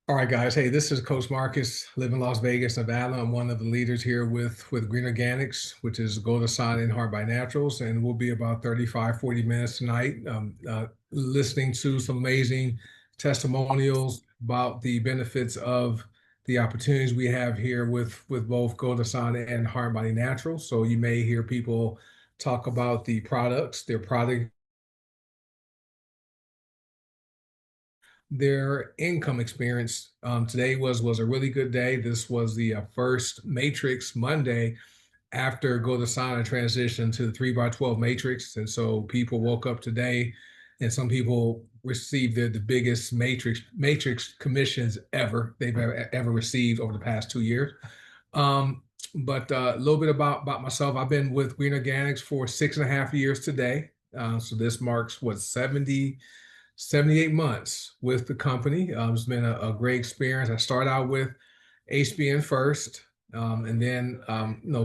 All right, guys. Hey, this is Coach Marcus, live in Las Vegas, Nevada. I'm one of the leaders here with Green Organics, which is goDesana and Heart by Naturals. And we'll be about 35, 40 minutes tonight listening to some amazing testimonials about the benefits of the opportunities we have here with both goDesana and Heart Body Naturals. So you may hear people talk about the products, their product, their income experience. Today was a really good day. This was the first Matrix Monday after goDesana transitioned to the 3x12 Matrix. And so people woke up today and some people received the biggest Matrix commissions ever they've ever received over the past 2 years. Um, but a little bit about myself. I've been with Green Organics for 6.5 years today. So this marks what 78 months with the company. It's been a great experience. I started out with HBN first, and then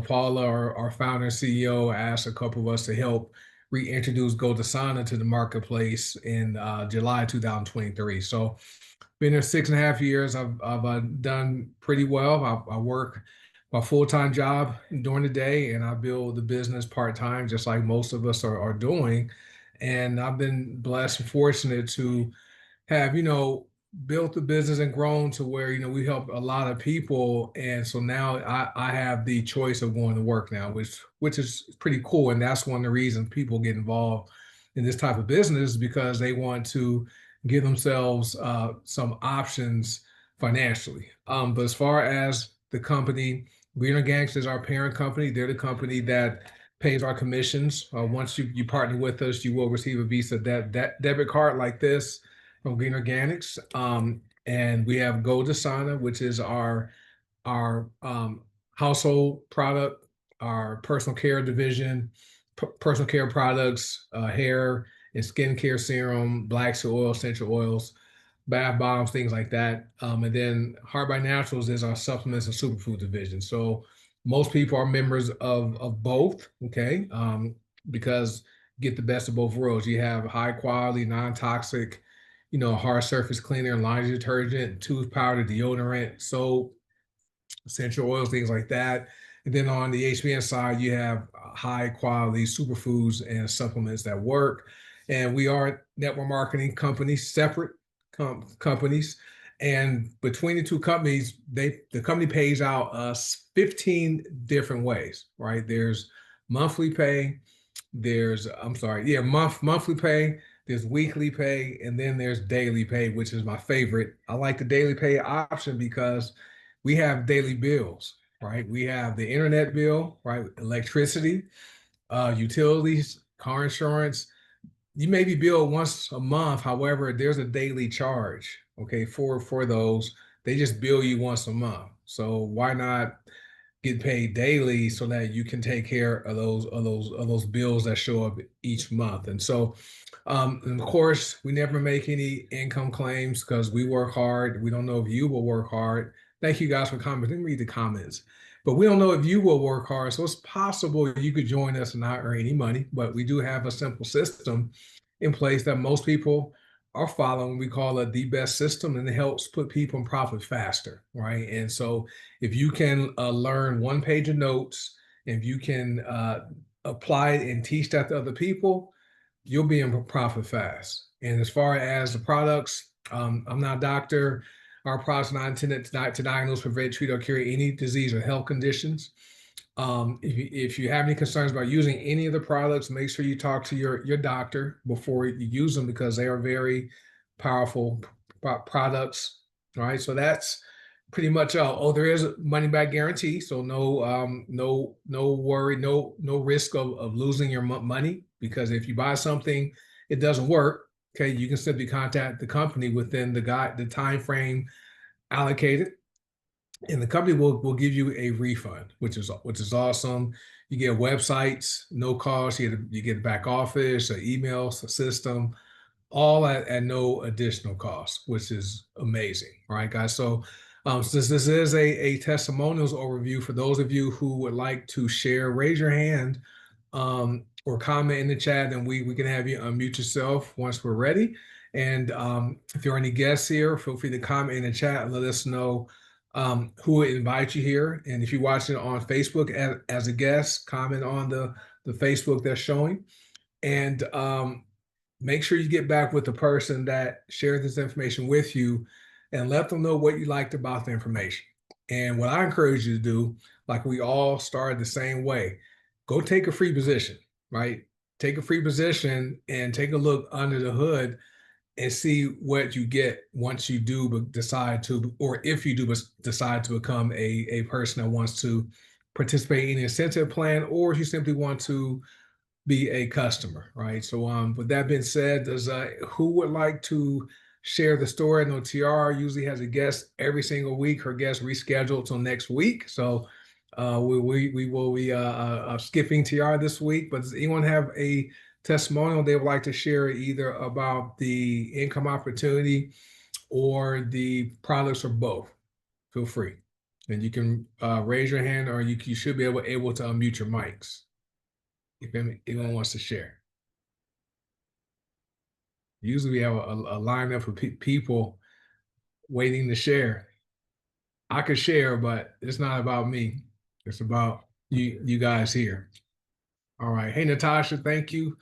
Paula, our founder and CEO, asked a couple of us to help reintroduce goDesana to the marketplace in July 2023. So been there 6.5 years. I've done pretty well. I work my full-time job during the day, and I build the business part-time, just like most of us are doing. And I've been blessed and fortunate to have, built the business and grown to where, we help a lot of people. And so now I have the choice of going to work now, which is pretty cool. And that's one of the reasons people get involved in this type of business because they want to give themselves some options financially. But as far as the company, Green Organics is our parent company. They're the company that pays our commissions. Once you partner with us, you will receive a Visa that debit card like this from Green Organics. And we have goDesana, which is our household product, our personal care division, personal care products, hair and skincare serum, black seed oil, essential oils, bath bombs, things like that. And then Heart by Naturals is our supplements and superfood division. So most people are members of both, okay? Because get the best of both worlds. You have high quality, non-toxic, hard surface cleaner, laundry detergent, tooth powder, deodorant, soap, essential oils, things like that. And then on the HBN side, you have high quality superfoods and supplements that work. And we are network marketing companies, separate companies. And between the two companies, the company pays out us 15 different ways, right? There's monthly pay, there's I'm sorry, yeah, monthly pay, there's weekly pay, and then there's daily pay, which is my favorite. I like the daily pay option because we have daily bills, right? We have the internet bill, right? Electricity, utilities, car insurance. You may be billed once a month. However, there's a daily charge, okay, for those. They just bill you once a month. So why not get paid daily so that you can take care of those bills that show up each month? And so and of course, we never make any income claims because we work hard. We don't know if you will work hard. Thank you guys for commenting. Let me read the comments. But we don't know if you will work hard. So it's possible you could join us and not earn any money. But we do have a simple system in place that most people are following. We call it the best system, and it helps put people in profit faster, right? And so if you can learn one page of notes, if you can apply it and teach that to other people, you'll be in profit fast. And as far as the products, I'm not a doctor. Our products are not intended to diagnose, prevent, treat, or cure any disease or health conditions. If you have any concerns about using any of the products, make sure you talk to your doctor before you use them because they are very powerful products. All right, so that's pretty much there is a money back guarantee, so no worry, no risk of losing your money, because if you buy something it doesn't work, okay, you can simply contact the company within the time frame allocated, and the company will give you a refund, which is awesome. You get websites, no cost. You get a back office, an email system, all at no additional cost, which is amazing. All right, guys. So since this is a testimonials overview, for those of you who would like to share, raise your hand or comment in the chat, and we can have you unmute yourself once we're ready. And if there are any guests here, feel free to comment in the chat and let us know who would invite you here. And if you're watching on Facebook as a guest, comment on the Facebook that's showing. And make sure you get back with the person that shared this information with you and let them know what you liked about the information. And what I encourage you to do, like we all started the same way, go take a free position, right? Take a free position and take a look under the hood and see what you get once you do decide to, or if you do decide to become a person that wants to participate in an incentive plan, or if you simply want to be a customer, right? So, with that being said, does who would like to share the story? I know TR usually has a guest every single week. Her guest rescheduled till next week, so we will be skipping TR this week. But does anyone have a testimonial they would like to share, either about the income opportunity or the products, or both? Feel free, and you can raise your hand, or you should be able to unmute your mics if anyone wants to share. Usually we have a lineup of people waiting to share. I could share, but it's not about me. It's about you guys here. All right. Hey, Natasha, thank you.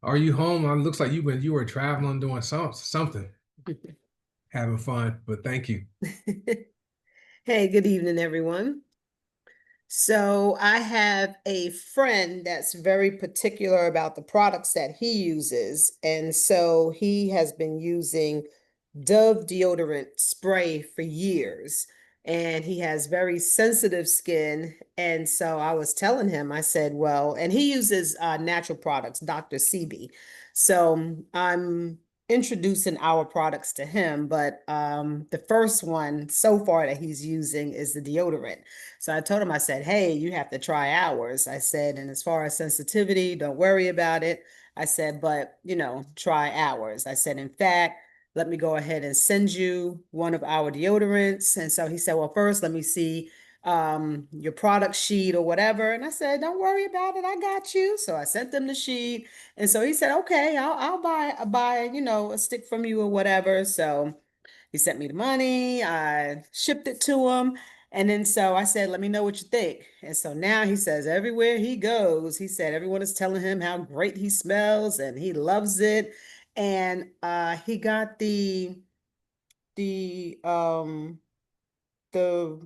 Are you home? It looks like you were traveling, doing something, having fun, but thank you. Hey, good evening, everyone. So I have a friend that's very particular about the products that he uses. And so he has been using Dove deodorant spray for years. And he has very sensitive skin. And so I was telling him, I said, well, and he uses natural products, Dr. CB. So I'm introducing our products to him. But the first one so far that he's using is the deodorant. So I told him, I said, hey, you have to try ours. I said, and as far as sensitivity, don't worry about it. I said, but, try ours. I said, in fact, let me go ahead and send you one of our deodorants. And so he said, well, first, let me see your product sheet or whatever. And I said, don't worry about it. I got you. So I sent them the sheet. And so he said, okay, I'll buy, a stick from you or whatever. So he sent me the money. I shipped it to him. And then so I said, let me know what you think. And so now he says everywhere he goes, he said everyone is telling him how great he smells and he loves it. And he got the um the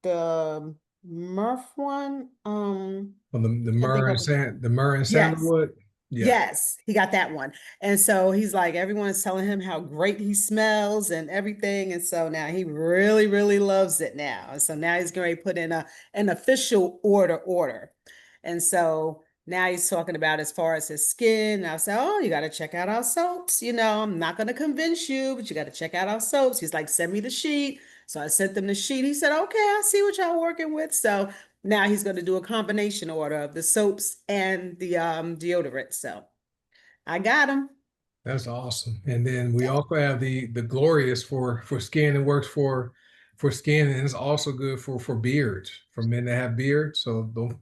the Murph one. Well, the Can't think myrrh and of it. Yes. sandalwood. Yeah, Yes, he got that one. And so he's like, everyone's telling him how great he smells and everything. And so now he really, really loves it now. And so now he's going to put in an official order. And so now he's talking about as far as his skin. And I said, oh, you got to check out our soaps. I'm not going to convince you, but you got to check out our soaps. He's like, send me the sheet. So I sent them the sheet. He said, okay, I see what y'all working with. So now he's going to do a combination order of the soaps and the deodorant. So I got him. that's awesome. And then we also have the glorious for skin. It works for skin, and it's also good for beards, for men that have beards. So don't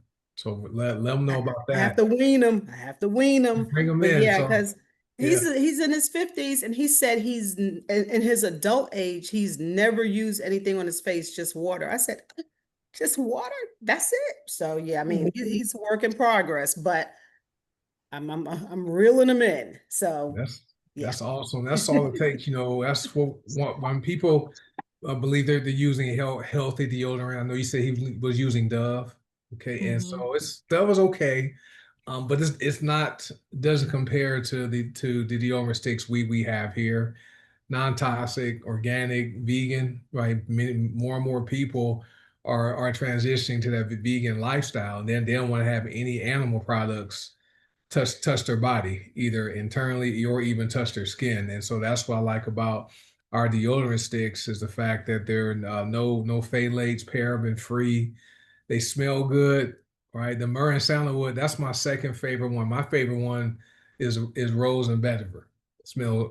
let them know about I have that. to wean him. I have to wean him. Bring them But in. yeah, So because yeah, he's in his 50s and he said he's in his adult age, he's never used anything on his face, just water. I said, just water? That's it. So yeah, I mean, he's a work in progress, but I'm reeling him in. So that's yeah. that's awesome. That's all it takes. That's what when people believe they're using healthy deodorant. I know you said he was using Dove. Okay, and Mhm. so Dove is okay. But it's not, doesn't compare to the deodorant sticks we have here, non-toxic, organic, vegan, right? More and more people are transitioning to that vegan lifestyle, and then they don't want to have any animal products touch their body, either internally or even touch their skin. And so that's what I like about our deodorant sticks, is the fact that they're no phthalates, paraben free. They smell good, right? The myrrh and sandalwood, that's my second favorite one. My favorite one is rose and vetiver.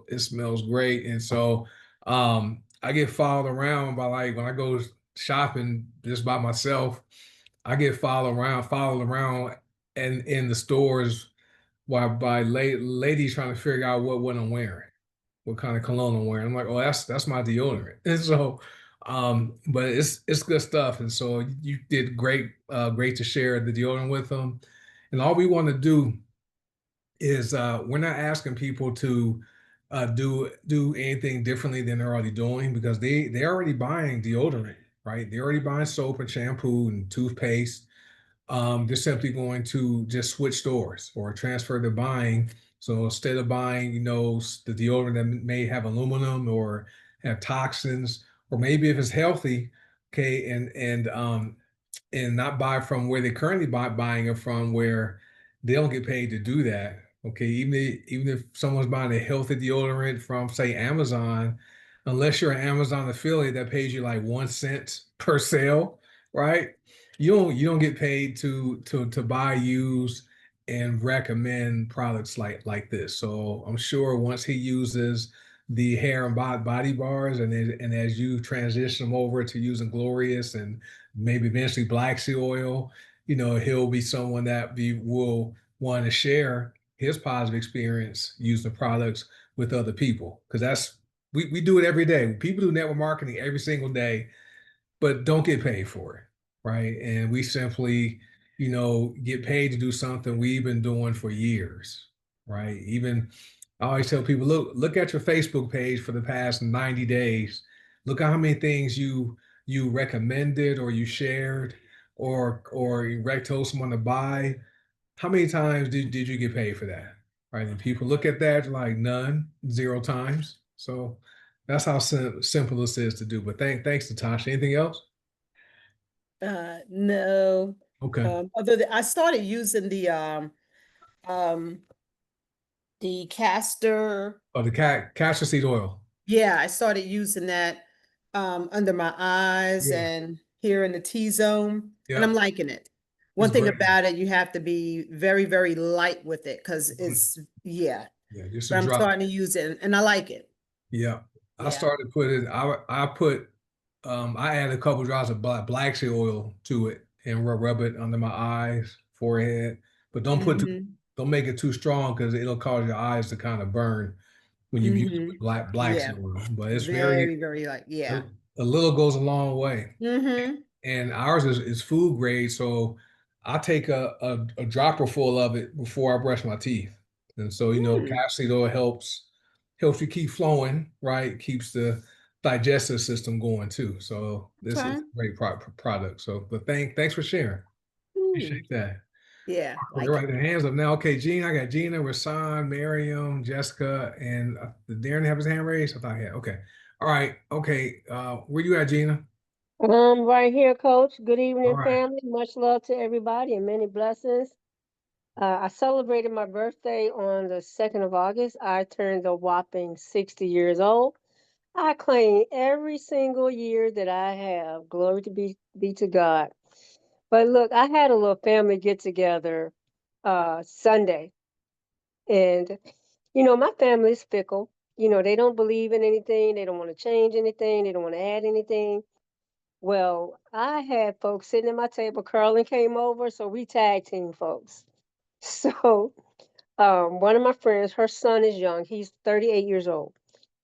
It smells great. And so I get followed around by, like, when I go shopping just by myself, I get followed around and in the stores, by ladies trying to figure out what I'm wearing. what kind of cologne I'm wearing. I'm like, oh, that's my deodorant. And so, but it's good stuff. And so you did great, great to share the deodorant with them. And all we want to do is we're not asking people to do anything differently than they're already doing because they're already buying deodorant, right? They're already buying soap and shampoo and toothpaste. They're simply going to just switch stores or transfer their buying. So instead of buying, the deodorant that may have aluminum or have toxins, or maybe if it's healthy, okay, and not buy from where they currently buying it from, where they don't get paid to do that. Okay, even if someone's buying a healthy deodorant from, say, Amazon, unless you're an Amazon affiliate that pays you like 1 cent per sale, right? You don't get paid to buy, use, and recommend products like this. So I'm sure once he uses the hair and body bars, and as you transition them over to using Glorious and maybe eventually Black Sea Oil, he'll be someone that will want to share his positive experience using the products with other people. Because we do it every day. People do network marketing every single day, but don't get paid for it, right? And we simply, get paid to do something we've been doing for years, right? Even I always tell people, look at your Facebook page for the past 90 days. Look at how many things you recommended or you shared or you told someone to buy. How many times did you get paid for that? Right. And people look at that like none, 0 times. So that's how simple this is to do. But thanks, Natasha. Anything else? No. Okay. Other than I started using um the castor. Oh, the castor seed oil. Yeah, I started using that under my eyes Yeah. and here in the T-zone, and I'm Yeah. liking it. It's One thing great. about it, you have to be very, very light with it because Mhm. it's, yeah, Yeah, just a but I'm drop. starting to use it and I like it. Yeah. I Yeah. started putting I added a couple drops of black seed oil to it and rub it under my eyes, forehead. But Mm-hmm. don't make it too strong because it'll cause your eyes to kind of burn when you use it Mm-hmm. with black Yeah. seed oil. But it's Very, very light. a, Yeah. a little goes a long way. Mm-hmm. And ours is food grade, so I take a dropper full of it before I brush my teeth. And so, Mm. castor oil helps you keep flowing, right? Keeps the digestive system going too. So this is Okay. a great product. So, but thanks for sharing. Mm. Appreciate that. Yeah, Okay, like right, it. the hands up now. Okay, Gina, I got Gina, Rasan, Miriam, Jessica, and did Darren have his hand raised? I thought he had. Okay. All right. Okay. Where you at, Gina? Right here, Coach. Good All evening, right. family. Much love to everybody and many blessings. I celebrated my birthday on the 2nd of August. I turned a whopping 60 years old. I claim every single year that I have. Glory be to God. But look, I had a little family get together Sunday. And, my family is fickle. They don't believe in anything. They don't want to change anything. They don't want to add anything. Well, I had folks sitting at my table. Carolyn came over, so we tag team folks. So, one of my friends, her son is young. He's 38 years old,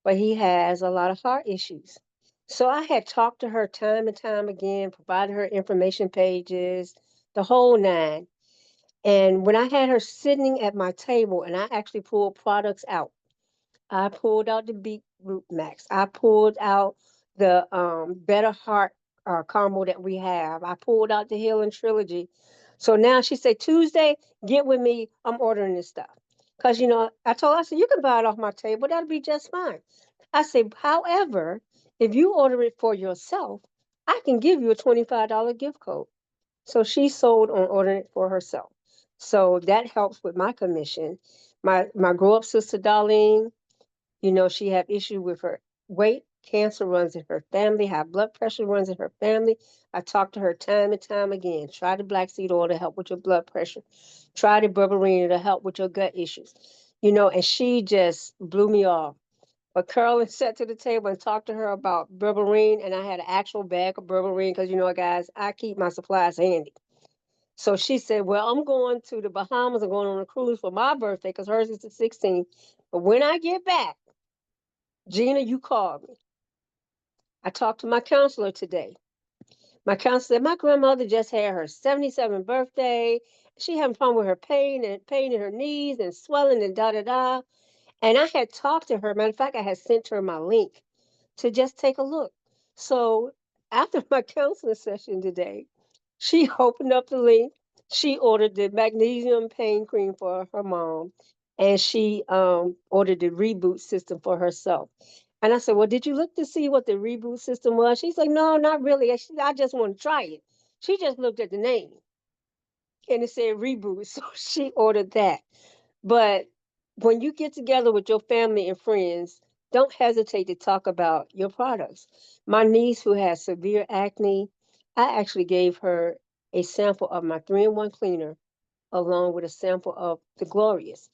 but he has a lot of heart issues. So I had talked to her time and time again, provided her information pages, the whole nine. And when I had her sitting at my table and I actually pulled products out, I pulled out the Beetroot Max. I pulled out the Better Heart combo that we have. I pulled out the Healing Trilogy. So now she said, Tuesday, get with me. I'm ordering this stuff. Because, I told her, I said, you can buy it off my table. That'll be just fine. I said, however, if you order it for yourself, I can give you a $25 gift code. So she sold on ordering it for herself. So that helps with my commission. My grow up sister Darlene, she had issue with her weight. Cancer runs in her family. High blood pressure runs in her family. I talked to her time and time again. Try the black seed oil to help with your blood pressure. Try the berberine to help with your gut issues. And she just blew me off. But Carolyn sat to the table and talked to her about berberine, and I had an actual bag of berberine because, guys, I keep my supplies handy. So she said, well, I'm going to the Bahamas. I'm going on a cruise for my birthday because hers is the 16th. But when I get back, Gina, you called me. I talked to my counselor today. My counselor said my grandmother just had her 77th birthday. She having problem with her pain in her knees and swelling and da da da. And I had talked to her. Matter of fact, I had sent her my link to just take a look. So after my counseling session today, she opened up the link. She ordered the magnesium pain cream for her mom, and she ordered the reboot system for herself. And I said, "Well, did you look to see what the reboot system was?" She's like, "No, not really. I just want to try it." She just looked at the name and it said reboot, so she ordered that. But when you get together with your family and friends, don't hesitate to talk about your products. My niece, who has severe acne, I actually gave her a sample of my 3-in-1 cleaner along with a sample of the Glorious.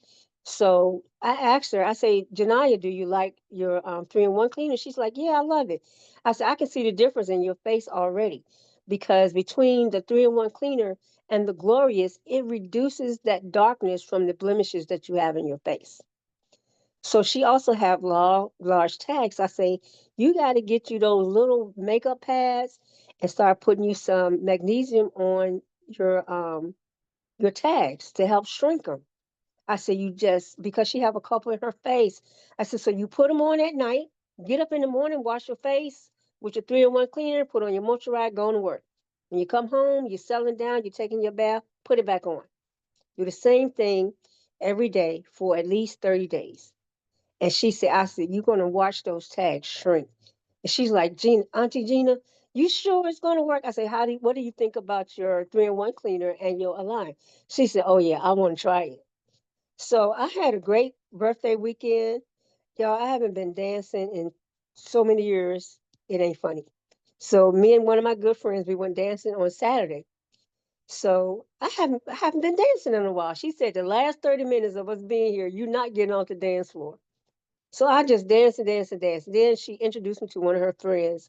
So I asked her, I say, Janaya, do you like your 3-in-1 cleaner? She's like, yeah, I love it. I said, I can see the difference in your face already because between the 3-in-1 cleaner and the Glorious, it reduces that darkness from the blemishes that you have in your face. So she also have large tags. I say, you got to get you those little makeup pads and start putting you some magnesium on your tags to help shrink them. I said, you just, because she have a couple in her face. I said, so you put them on at night, get up in the morning, wash your face with your 3-in-1 cleaner, put on your moisturizer, go to work. When you come home, you're settling down, you're taking your bath, put it back on. Do the same thing every day for at least 30 days. And she said, I said, you're going to watch those tags shrink. And she's like, Gina, Auntie Gina, you sure it's going to work? I said, what do you think about your 3-in-1 cleaner and your Align? She said, oh, yeah, I want to try it. So I had a great birthday weekend. Y'all, I haven't been dancing in so many years. It ain't funny. So me and one of my good friends, we went dancing on Saturday. So I haven't been dancing in a while. She said the last 30 minutes of us being here, you're not getting off the dance floor. So I just danced and danced and danced. Then she introduced me to one of her friends,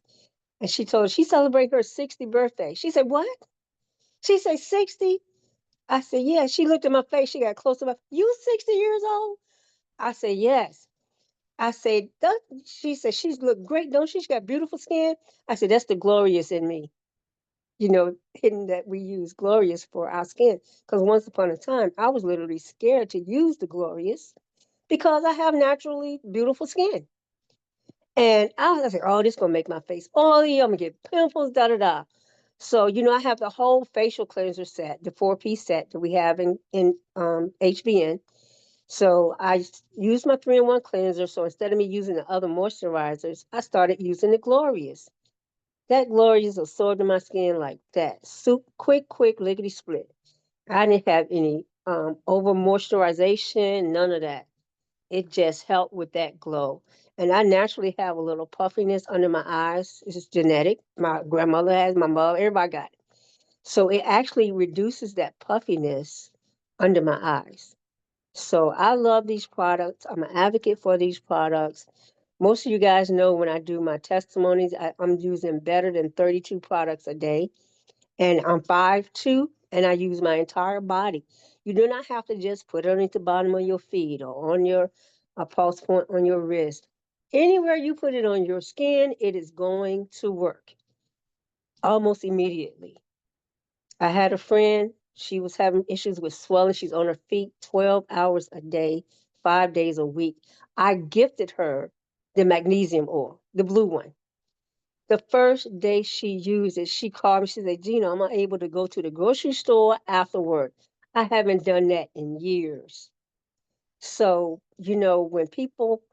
and she told her she celebrated her 60th birthday. She said, "What?" She said, 60? I said, "Yeah." She looked at my face. She got close to my, you 60 years old? I said, "Yes." I said, she said, she's looked great, don't she? She got beautiful skin. I said, that's the Glorious in me. Hidden that we use Glorious for our skin. Because once upon a time, I was literally scared to use the Glorious because I have naturally beautiful skin. And I was like, oh, this gonna make my face oily. I'm gonna get pimples, da da da. So, I have the whole facial cleanser set, the 4-piece set that we have in HBN. So I use my 3-in-1 cleanser. So instead of me using the other moisturizers, I started using the Glorious. That Glorious absorbed in my skin like that. Soup, quick, lickety split. I didn't have any over moisturization, none of that. It just helped with that glow. And I naturally have a little puffiness under my eyes. It's just genetic. My grandmother has, my mother, everybody got it. So it actually reduces that puffiness under my eyes. So I love these products. I'm an advocate for these products. Most of you guys know when I do my testimonies, I'm using better than 32 products a day. And I'm 5'2", and I use my entire body. You do not have to just put it on the bottom of your feet or on your pulse point on your wrist. Anywhere you put it on your skin, it is going to work almost immediately. I had a friend, she was having issues with swelling. She's on her feet 12 hours a day, 5 days a week. I gifted her the magnesium oil, the blue one. The first day she used it, she called me. She said, Gina, I'm not able to go to the grocery store afterward. I haven't done that in years. So, when people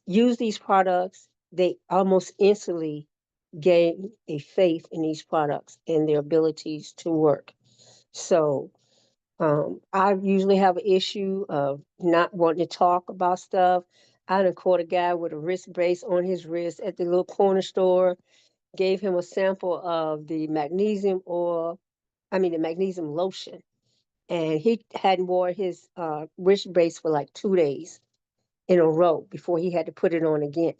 use these products, they almost instantly gain a faith in these products and their abilities to work. So, I usually have an issue of not wanting to talk about stuff. I done caught a guy with a wrist brace on his wrist at the little corner store, gave him a sample of the magnesium oil, the magnesium lotion. And he hadn't worn his wrist brace for like 2 days in a row before he had to put it on again.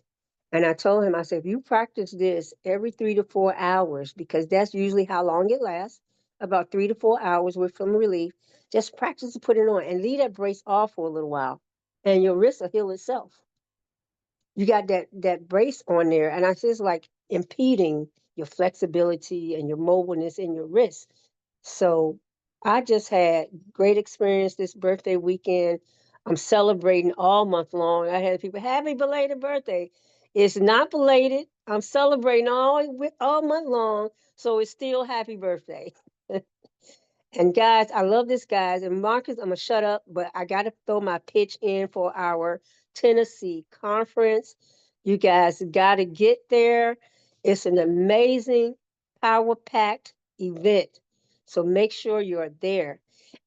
And I told him, I said, if you practice this every 3 to 4 hours, because that's usually how long it lasts, about 3 to 4 hours with some relief, just practice to put it on and leave that brace off for a little while, and your wrist will heal itself. you got that brace on there, and I just like impeding your flexibility and your mobileness in your wrist. So I just had great experience this birthday weekend. I'm celebrating all month long. I had people, happy belated birthday. It's not belated. I'm celebrating all month long, so it's still happy birthday. And guys, I love this, guys. And Marcus, I'm gonna shut up, but I gotta throw my pitch in for our Tennessee conference. You guys gotta get there. It's an amazing, power-packed event. So make sure you're there.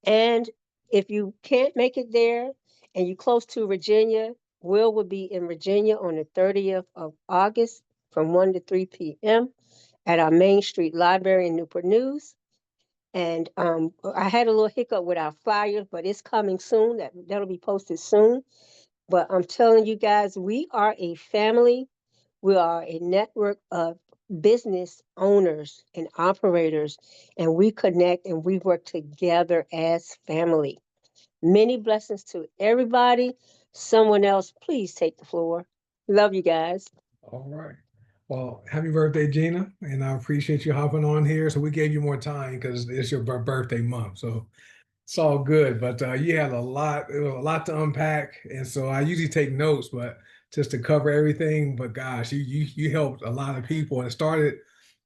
And if you can't make it there and you're close to Virginia, will be in Virginia on the 30th of August from 1 to 3 p.m. at our Main Street Library in Newport News. And I had a little hiccup with our flyer, but it's coming soon. That'll be posted soon. But I'm telling you guys, we are a family. We are a network of business owners and operators, and we connect and we work together as family. Many blessings to everybody. Someone else, please take the floor. Love you guys. All right. Well, happy birthday, Gina. And I appreciate you hopping on here. So we gave you more time because it's your birthday month. So it's all good. But you had it was a lot to unpack. And so I usually take notes, but just to cover everything. But gosh, you helped a lot of people, and it started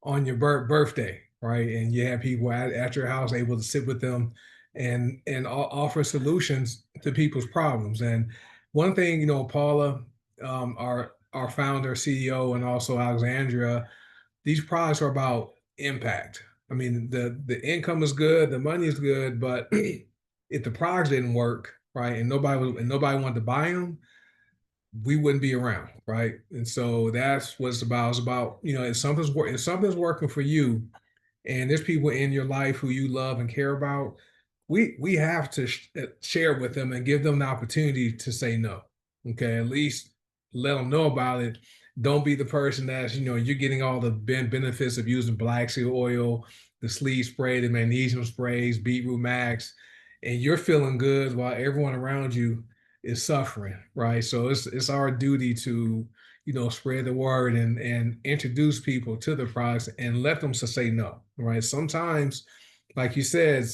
on your birthday, right? And you had people at your house able to sit with them and offer solutions to people's problems. And one thing, Paula, our founder, CEO, and also Alexandria, these products are about impact. I mean, the income is good, the money is good, but if the products didn't work, right, and nobody wanted to buy them, we wouldn't be around, right? And so that's what it's about. It's about, if something's working for you, and there's people in your life who you love and care about, we have to share with them and give them the opportunity to say no. Okay, at least let them know about it. Don't be the person that's, you're getting all the benefits of using black seed oil, the sleeve spray, the magnesium sprays, beetroot max, and you're feeling good while everyone around you is suffering, right? So it's our duty to, spread the word and introduce people to the products and let them to say no, right? Sometimes, like you said,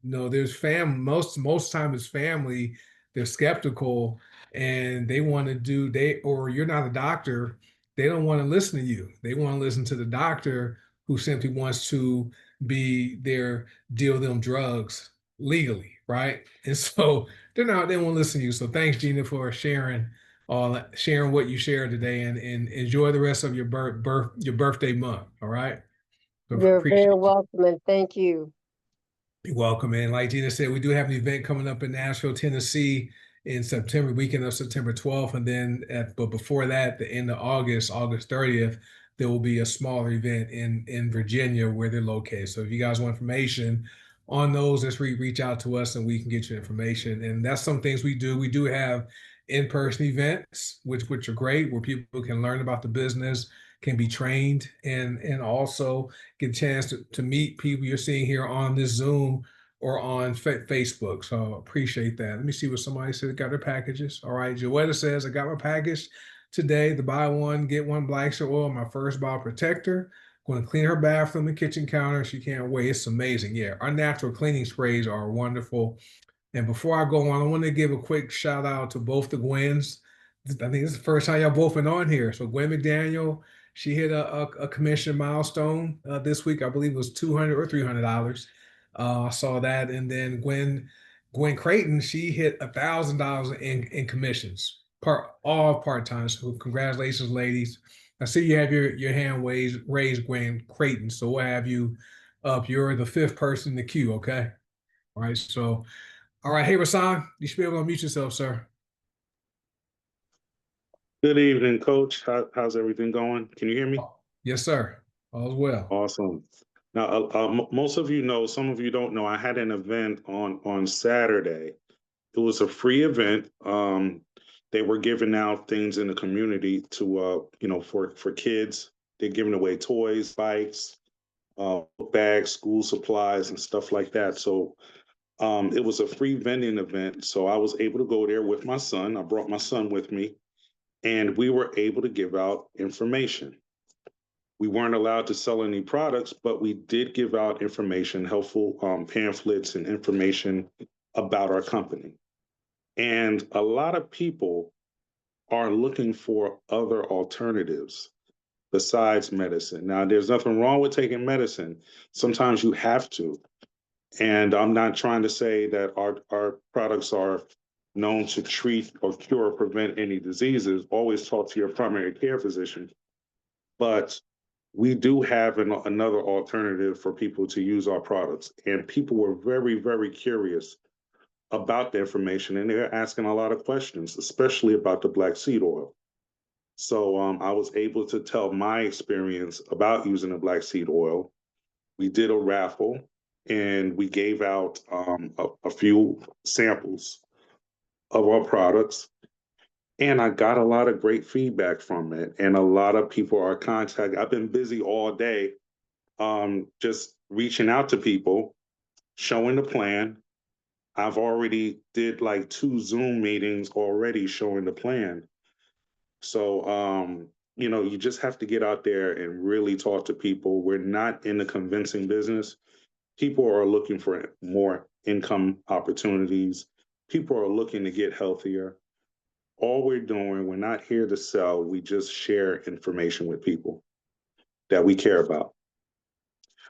there's most time it's family, they're skeptical and they want to or you're not a doctor, they don't want to listen to you. They want to listen to the doctor who simply wants to be there, deal them drugs legally, right? And so they won't listen to you. So thanks, Gina, for sharing what you shared today, and enjoy the rest of your your birthday month. All right. So You're very appreciate you. welcome and thank you. You're welcome. And like Gina said, we do have an event coming up in Nashville, Tennessee in September, weekend of September 12th. And then but before that, the end of August, August 30th, there will be a smaller event in Virginia where they're located. So if you guys want information on those, just reach out to us and we can get you information. And that's some things we do. We do have in-person events, which are great, where people can learn about the business, can be trained, and also get a chance to meet people you're seeing here on this Zoom or on Facebook. So appreciate that. Let me see what somebody said. Got their packages. All right. Joetta says, I got my package today. The buy one, get one black seed oil, my first bottle protector. Going to clean her bathroom and kitchen counter. She can't wait. It's amazing. Yeah. Our natural cleaning sprays are wonderful. And before I go on, I want to give a quick shout out to both the Gwens. I think this is the first time y'all both been on here. So Gwen McDaniel, she hit a commission milestone this week. I believe it was $200 or $300. I saw that, and then Gwen Creighton, she hit $1,000 in commissions, all part time. So congratulations, ladies! I see you have your hand raised, Gwen Creighton. So we'll have you up. You're the fifth person in the queue. Okay, all right. So all right, hey Rasan, you should be able to unmute yourself, sir. Good evening, Coach. How's everything going? Can you hear me? Yes, sir. All's well. Awesome. Now, most of you know, some of you don't know, I had an event on Saturday. It was a free event. They were giving out things in the community to, for kids. They're giving away toys, bikes, book bags, school supplies, and stuff like that. So it was a free vending event. So I was able to go there with my son. I brought my son with me. and we were able to give out information. We weren't allowed to sell any products, but we did give out information, helpful pamphlets and information about our company. And a lot of people are looking for other alternatives besides medicine. Now, there's nothing wrong with taking medicine. Sometimes you have to. And I'm not trying to say that our products are known to treat or cure or prevent any diseases. Always talk to your primary care physician. But we do have another alternative for people to use our products. And people were very, very curious about the information, and they're asking a lot of questions, especially about the black seed oil. So I was able to tell my experience about using the black seed oil. We did a raffle, and we gave out a few samples of our products. And I got a lot of great feedback from it. And a lot of people are contacting. I've been busy all day just reaching out to people, showing the plan. I've already did like 2 Zoom meetings already showing the plan. So, you just have to get out there and really talk to people. We're not in the convincing business. People are looking for more income opportunities. People are looking to get healthier. All we're doing, we're not here to sell. We just share information with people that we care about.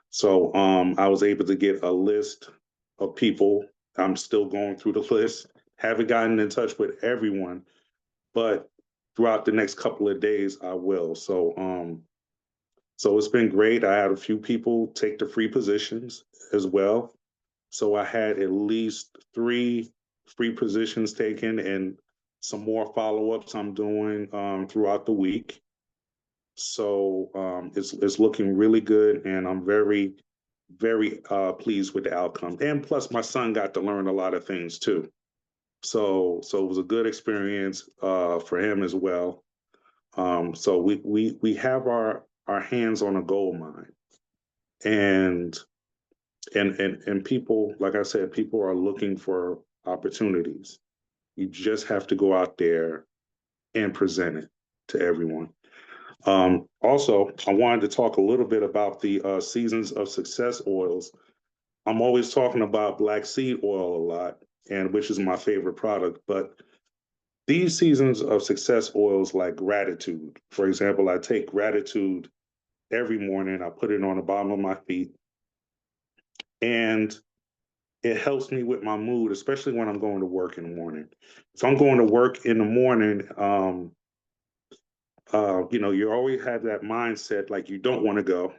So I was able to get a list of people. I'm still going through the list. Haven't gotten in touch with everyone, but throughout the next couple of days, I will. So it's been great. I had a few people take the free positions as well. So I had at least 3 free positions taken and some more follow-ups I'm doing throughout the week. So it's looking really good, and I'm very, very pleased with the outcome. And plus, my son got to learn a lot of things too. So it was a good experience for him as well. So we have our hands on a gold mine, and and people, like I said, people are looking for opportunities. You just have to go out there and present it to everyone. Also, I wanted to talk a little bit about the Seasons of Success oils. I'm always talking about black seed oil a lot, and which is my favorite product. But these Seasons of Success oils, like gratitude, for example, I take gratitude every morning. I put it on the bottom of my feet, and it helps me with my mood, especially when I'm going to work in the morning. If I'm going to work in the morning, you always have that mindset like you don't want to go.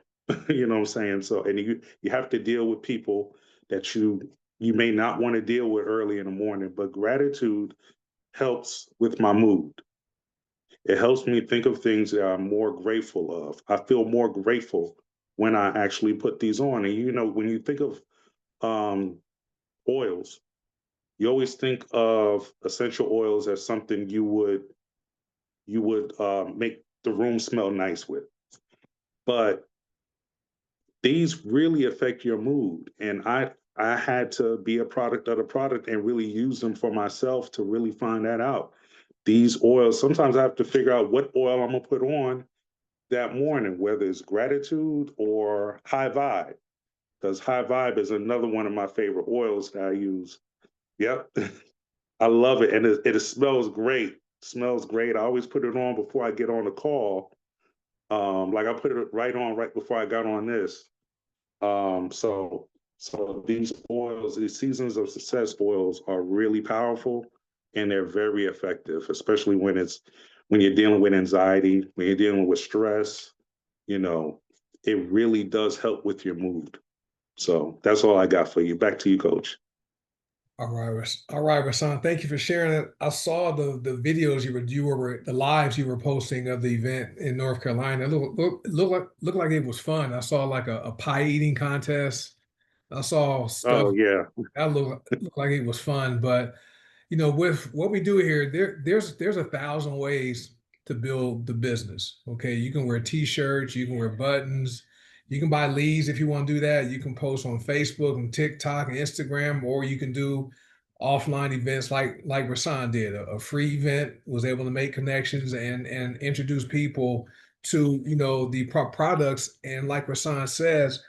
You know what I'm saying? So, and you have to deal with people that you may not want to deal with early in the morning, but gratitude helps with my mood. It helps me think of things that I'm more grateful of. I feel more grateful when I actually put these on. And when you think of um, oils, you always think of essential oils as something you would make the room smell nice with. But these really affect your mood. And I had to be a product of the product and really use them for myself to really find that out. These oils, sometimes I have to figure out what oil I'm gonna put on that morning, whether it's gratitude or high vibe, because high vibe is another one of my favorite oils that I use. Yep. I love it. And it smells great. Smells great. I always put it on before I get on the call. Like I put it right on right before I got on this. So these oils, these Seasons of Success oils are really powerful, and they're very effective, especially when you're dealing with anxiety, when you're dealing with stress, you know, it really does help with your mood. So that's all I got for you. Back to you, Coach. All right, Rasan. Thank you for sharing it. I saw the videos you were the lives you were posting of the event in North Carolina. It looked like it was fun. I saw like a pie eating contest. I saw stuff Oh yeah. that looked like it was fun. But with what we do here, there's 1,000 ways to build the business. Okay, you can wear T-shirts, you can wear buttons, you can buy leads if you want to do that. You can post on Facebook and TikTok and Instagram, or you can do offline events like Rasan did, a free event, was able to make connections and introduce people to, you know, the products. And like Rasan says,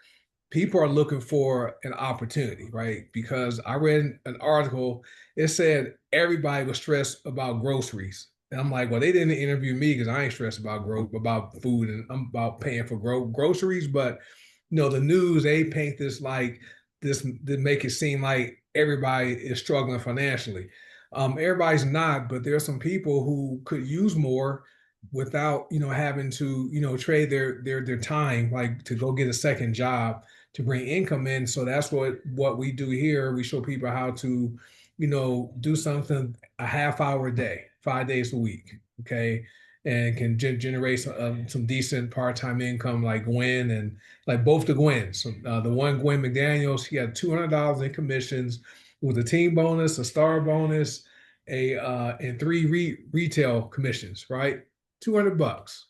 people are looking for an opportunity, right? Because I read an article, it said everybody was stressed about groceries. And I'm like, well, they didn't interview me because I ain't stressed about food, and I'm about paying for groceries. But you know, the news, they paint this like this, to make it seem like everybody is struggling financially. Everybody's not, but there are some people who could use more without, you know, having to, you know, trade their time, like to go get a second job to bring income in. So that's what we do here. We show people how to, you know, do something a half hour a day, 5 days a week, okay, and can generate some decent part-time income, like Gwen, and like both the Gwens. So, the one Gwen McDaniels, she had $200 in commissions with a team bonus, a star bonus, and three retail commissions, right? $200,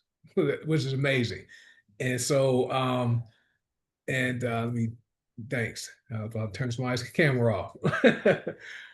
which is amazing. And so, let me, thanks. I'll turn my camera off.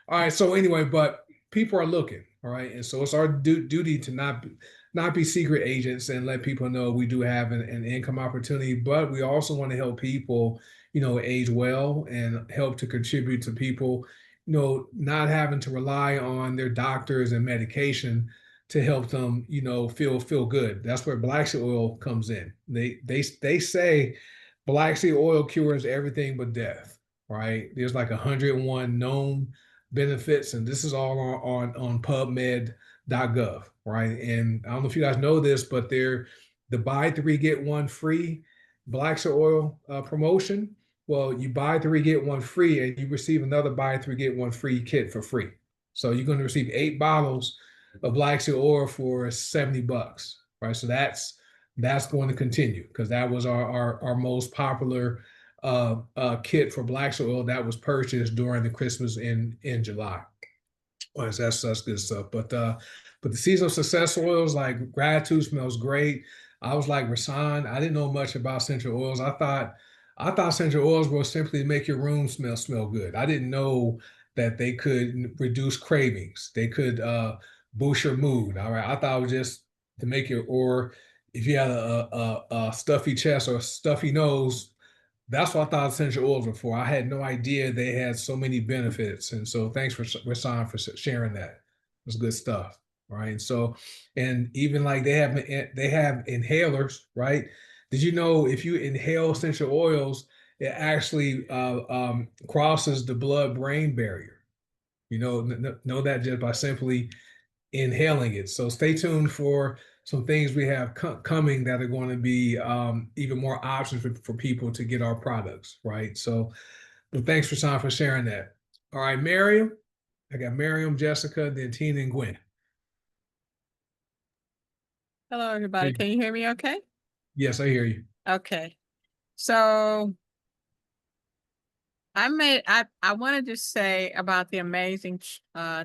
All right. So anyway, but people are looking. All right, and so it's our duty to not be secret agents and let people know we do have an income opportunity. But we also want to help people, you know, age well and help to contribute to people, you know, not having to rely on their doctors and medication to help them, you know, feel good. That's where black seed oil comes in. They say black seed oil cures everything but death, right? There's like 101 known benefits, and this is all on PubMed.gov, right? And I don't know if you guys know this, but they're the buy three get one free black seed oil promotion. Well, you buy three get one free, and you receive another buy three get one free kit for free. So you're going to receive 8 bottles of black seed oil for $70, right? So that's going to continue because that was our most popular kit for black soil that was purchased during the Christmas in July. Well, that's good stuff. But the seasonal success oils, like gratitude, smells great. I was like Rasan, I didn't know much about essential oils. I thought essential oils were simply to make your room smell good. I didn't know that they could reduce cravings. They could boost your mood. All right. I thought it was just to make your, or if you had a stuffy chest or a stuffy nose, that's what I thought essential oils were for. I had no idea they had so many benefits. And so thanks for Rasan for sharing that. It was good stuff. Right. And so, and even like they have inhalers, right? Did you know if you inhale essential oils, it actually crosses the blood-brain barrier? You know that just by simply inhaling it. So stay tuned for some things we have coming that are going to be even more options for people to get our products, right? So, well, thanks for sharing that. All right, Miriam. I got Miriam, Jessica, then Tina, and Gwen. Hello, everybody. Can you hear me okay? Yes, I hear you. Okay. So I wanted to say about the amazing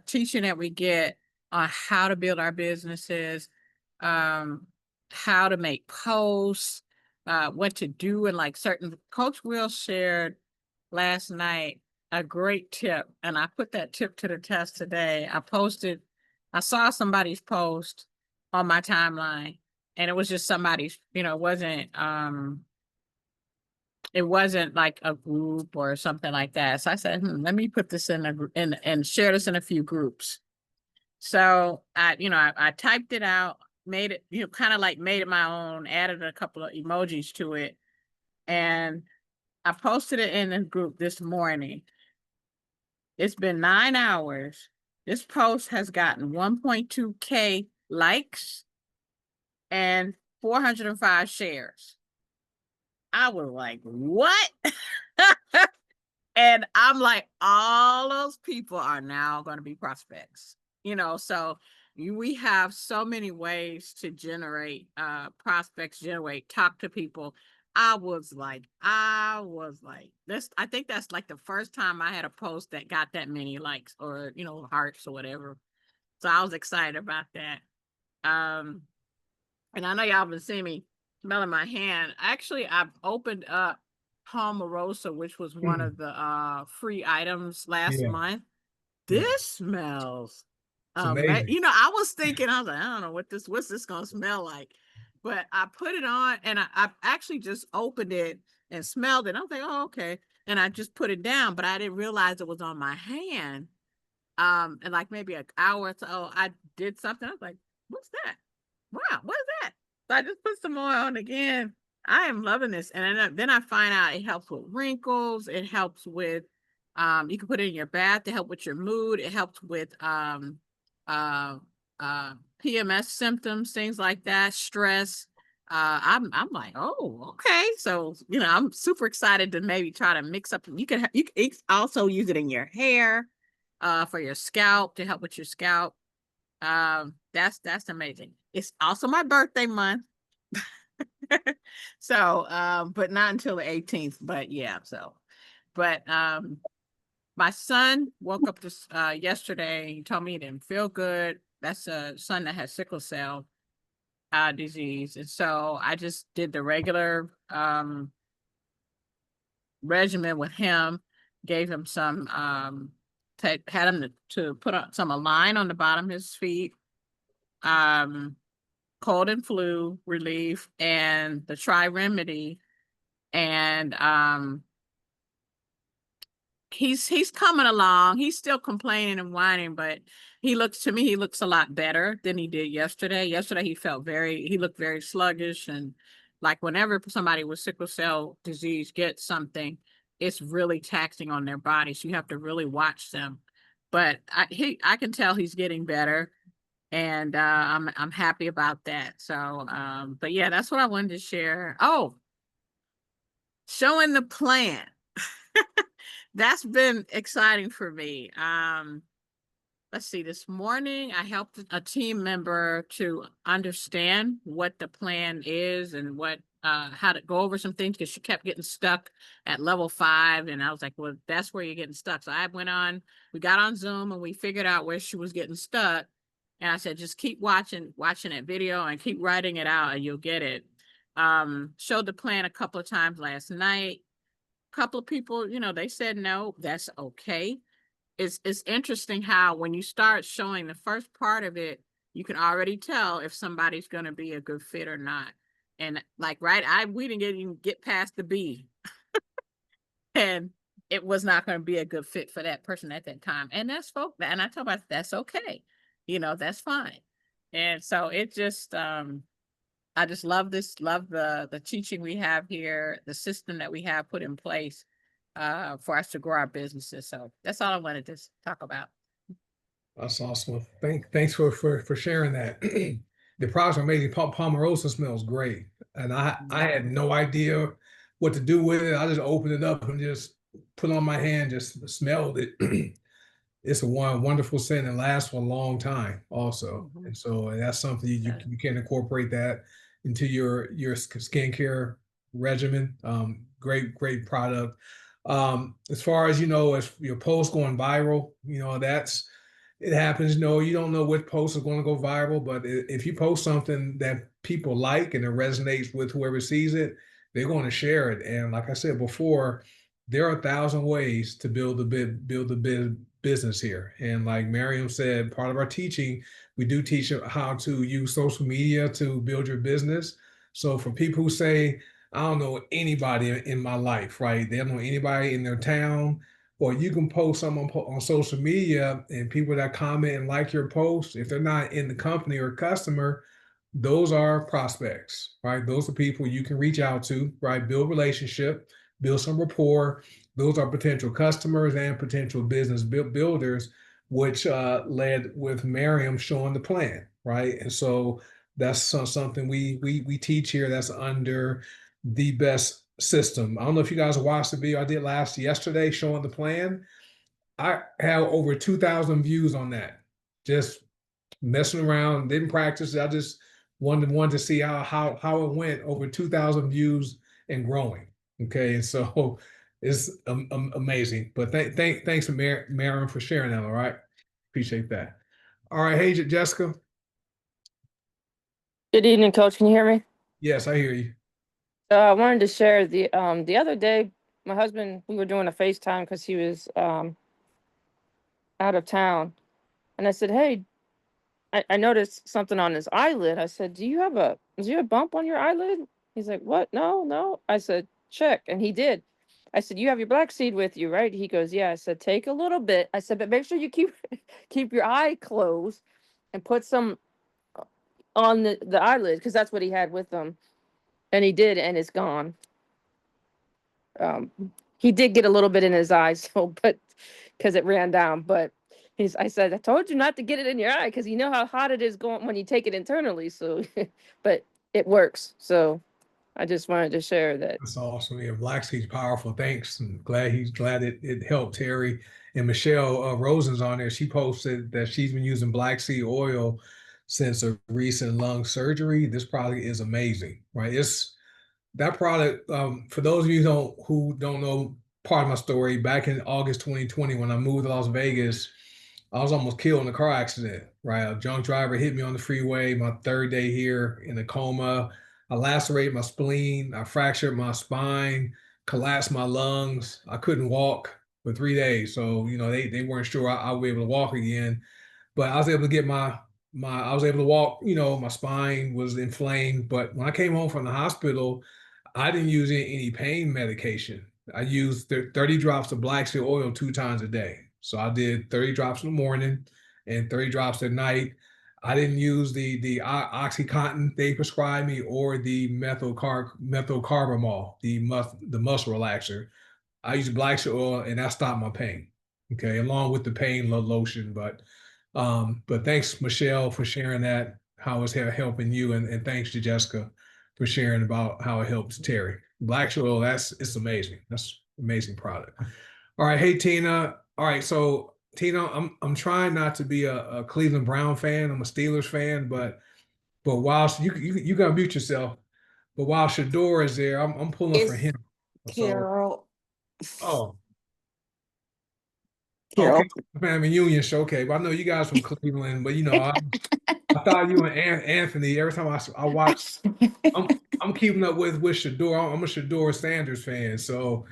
teaching that we get on how to build our businesses, how to make posts, what to do, and like certain Coach Will shared last night a great tip, and I put that tip to the test today. I saw somebody's post on my timeline, and it was just somebody's, it wasn't like a group or something like that. So I said, let me put this and share this in a few groups. So I typed it out, made it, kind of like made it my own, added a couple of emojis to it. And I posted it in the group this morning. It's been 9 hours. This post has gotten 1.2K likes and 405 shares. I was like, what? And I'm like, all those people are now going to be prospects, so we have so many ways to generate prospects, talk to people. I was like this. I think that's like the first time I had a post that got that many likes or, hearts or whatever. So I was excited about that. And I know y'all been seeing me smelling my hand. Actually, I've opened up Palmarosa, which was one of the free items last month. this smells amazing. you know, I was thinking, I was like, I don't know what's this gonna smell like. But I put it on and I actually just opened it and smelled it. I was like, oh, okay. And I just put it down, but I didn't realize it was on my hand. And like maybe an hour or so, I did something. I was like, what's that? Wow, what is that? So I just put some more on again. I am loving this. And then I find out it helps with wrinkles. It helps with, you can put it in your bath to help with your mood. It helps with uh, PMS symptoms, things like that, stress. I'm like, oh, okay. So, you know, I'm super excited to maybe try to mix up. You can also use it in your hair, for your scalp to help with your scalp. That's amazing. It's also my birthday month. So, but not until the 18th, but yeah, so, but, my son woke up this, yesterday. He told me he didn't feel good. That's a son that has sickle cell, disease. And so I just did the regular, regimen with him, gave him some, had him to put on some Align on the bottom of his feet, cold and flu relief, and the Tri Remedy. And he's coming along. He's still complaining and whining, but he looks a lot better than he did yesterday. Yesterday he looked very sluggish, and like whenever somebody with sickle cell disease gets something, it's really taxing on their body. So you have to really watch them. But I can tell he's getting better, and I'm happy about that. So but yeah, that's what I wanted to share. Oh, showing the plan. That's been exciting for me. Let's see, this morning I helped a team member to understand what the plan is and what how to go over some things, because she kept getting stuck at level 5. And I was like, well, that's where you're getting stuck. So we got on Zoom and we figured out where she was getting stuck. And I said, just keep watching that video and keep writing it out and you'll get it. Showed the plan a couple of times last night. Couple of people, you know, they said no, that's okay. It's interesting how when you start showing the first part of it, you can already tell if somebody's going to be a good fit or not. And like, right, we didn't even get past the B, and it was not going to be a good fit for that person at that time. And and I told myself that's okay, you know, that's fine. And so it just I just love the teaching we have here, the system that we have put in place for us to grow our businesses. So that's all I wanted to talk about. That's awesome. Thanks for sharing that. The products are amazing. Palmarosa smells great, and I had no idea what to do with it. I just opened it up and just put it on my hand, just smelled it. It's a wonderful scent and lasts for a long time also. Mhm. And so that's something you can incorporate that into your skincare regimen. Great product. As far as, you know, as your post going viral, you know, it happens. No, you don't know which post is going to go viral, but if you post something that people like and it resonates with whoever sees it, they're going to share it. And like I said before, there are 1,000 ways to build a business here. And like Miriam said, part of our teaching, we do teach how to use social media to build your business. So for people who say, I don't know anybody in my life, right? They don't know anybody in their town, or you can post something on social media, and people that comment and like your post, if they're not in the company or customer, those are prospects, right? Those are people you can reach out to, right? Build relationship, build some rapport. Those are potential customers and potential business builders, which led with Miriam showing the plan, right? And so that's something we teach here. That's under the best system. I don't know if you guys watched the video I did yesterday showing the plan. I have over 2,000 views on that. Just messing around, didn't practice. I just wanted to see how it went. Over 2,000 views and growing. Okay, and so it's amazing. But thanks to Miriam for sharing that. All right, appreciate that. All right, hey Jessica. Good evening, Coach. Can you hear me? Yes, I hear you. I wanted to share the other day, my husband, we were doing a FaceTime because he was out of town, and I said, "Hey, I noticed something on his eyelid." I said, "Do you have a bump on your eyelid?" He's like, "What? No, no." I said, "Check," and he did. I said, "You have your black seed with you, right?" He goes, "Yeah." I said, "Take a little bit." I said, "But make sure you keep keep your eye closed and put some on the eyelid because that's what he had with him." And he did, and it's gone. Um, he did get a little bit in his eyes, so but because it ran down. But I said, "I told you not to get it in your eye because you know how hot it is going when you take it internally." So, but it works. So I just wanted to share that. That's awesome. Yeah, Black Seed's powerful. Thanks. I'm glad it helped Terry. And Michelle Rosen's on there. She posted that she's been using Black Seed oil since a recent lung surgery. This product is amazing, right? It's that product. For those of you who don't know part of my story, back in August 2020, when I moved to Las Vegas, I was almost killed in a car accident, right? A drunk driver hit me on the freeway, my third day here in a coma. I lacerated my spleen. I fractured my spine, collapsed my lungs. I couldn't walk for 3 days. So, they weren't sure I would be able to walk again. But I was able to get I was able to walk, my spine was inflamed. But when I came home from the hospital, I didn't use any pain medication. I used 30 drops of black seed oil 2 times a day. So I did 30 drops in the morning and 30 drops at night. I didn't use the OxyContin they prescribed me or the methocarbamol, the muscle relaxer. I use black seed oil and that stopped my pain. Okay, along with the pain lotion. But thanks, Michelle, for sharing that, how it's helping you, and thanks to Jessica for sharing about how it helps Terry. Black seed oil, it's amazing. That's amazing product. All right, hey Tina. All right, so Tina, I'm trying not to be a Cleveland Brown fan. I'm a Steelers fan, but while you gotta mute yourself. But while Shador is there, I'm pulling for It's him. So Carol. oh, okay, Carol. family union show. Okay, but I know you guys from Cleveland, but I thought you and Anthony. Every time I watch, I'm keeping up with Shador. I'm a Shador Sanders fan, so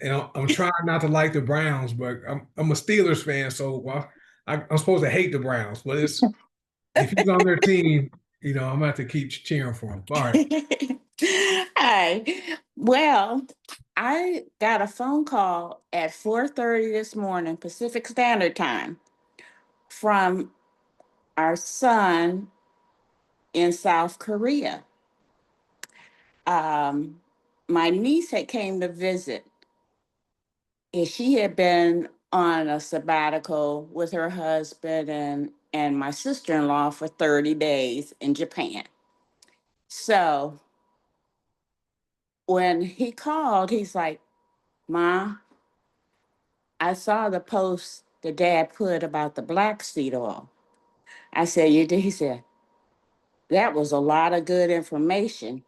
I'm trying not to like the Browns, but I'm a Steelers fan, so I'm supposed to hate the Browns, but if he's on their team, I'm gonna have to keep cheering for him. All right. Hi. Well, I got a phone call at 4:30 this morning, Pacific Standard Time, from our son in South Korea. Um, my niece had came to visit, and she had been on a sabbatical with her husband and my sister-in-law for 30 days in Japan. So when he called, he's like, "Ma, I saw the post the dad put about the black seed oil." I said, "You did?" He said, "That was a lot of good information."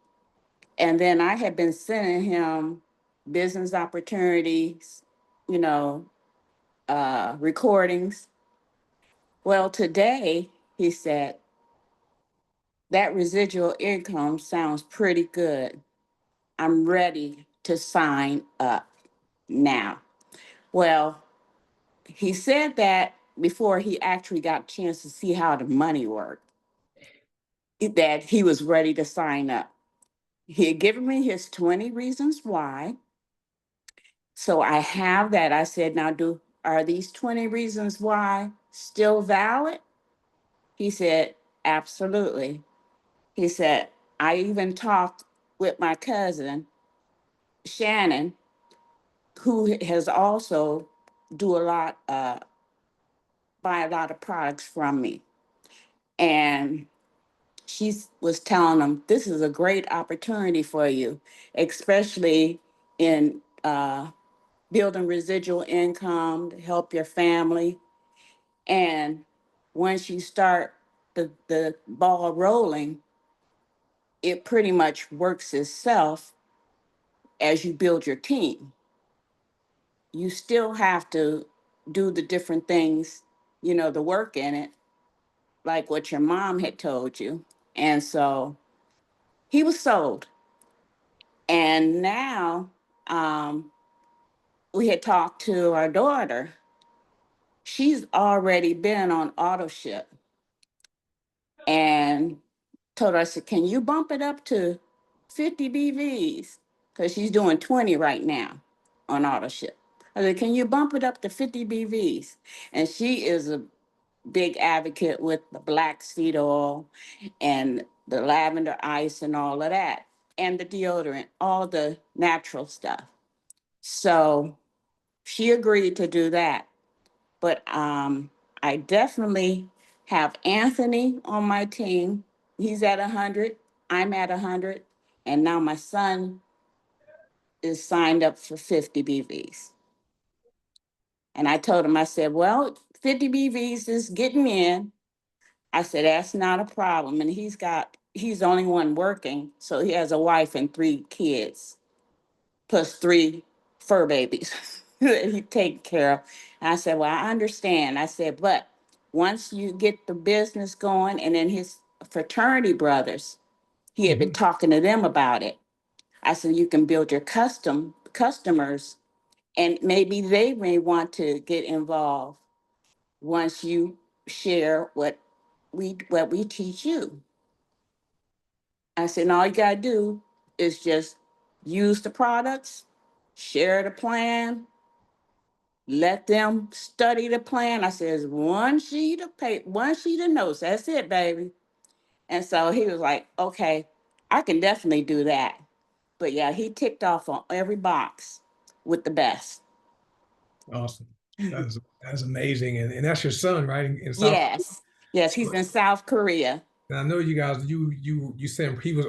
And then I had been sending him business opportunities, you know, recordings. Well, today, he said, "That residual income sounds pretty good. I'm ready to sign up now." Well, he said that before he actually got a chance to see how the money worked, that he was ready to sign up. He had given me his 20 reasons why. So I have that. I said, "Now, are these 20 reasons why still valid?" He said, "Absolutely." He said, "I even talked with my cousin, Shannon, who has also do a lot, buy a lot of products from me. And she was telling them, this is a great opportunity for you, especially in building residual income to help your family. And once you start the ball rolling, it pretty much works itself as you build your team. You still have to do the different things, the work in it, like what your mom had told you. And so he was sold. And now, we had talked to our daughter. she's already been on auto ship and told her, I said, can you bump it up to 50 BVs? Because she's doing 20 right now on auto ship. I said, can you bump it up to 50 BVs? And she is a big advocate with the black seed oil and the lavender ice and all of that, and the deodorant, all the natural stuff. So she agreed to do that. But I definitely have Anthony on my team. He's at 100. I'm at 100. And now my son is signed up for 50 BVs. And I told him, I said, well, 50 BVs is getting in. I said, that's not a problem. And he's the only one working. So he has a wife and 3 kids, plus 3 fur babies that he takes care of. And I said, well, I understand. I said, but once you get the business going, and then his fraternity brothers, he had been talking to them about it. I said, you can build your customers, and maybe they may want to get involved once you share what we teach you. I said, and all you gotta do is just use the products, share the plan, let them study the plan. I says, one sheet of paper, one sheet of notes. That's it, baby. And so he was like, okay, I can definitely do that. But yeah, he ticked off on every box with the best. Awesome. That's amazing. And that's your son, right? In South Yes. Yes, he's Korea. in South Korea. And I know you guys, you said he was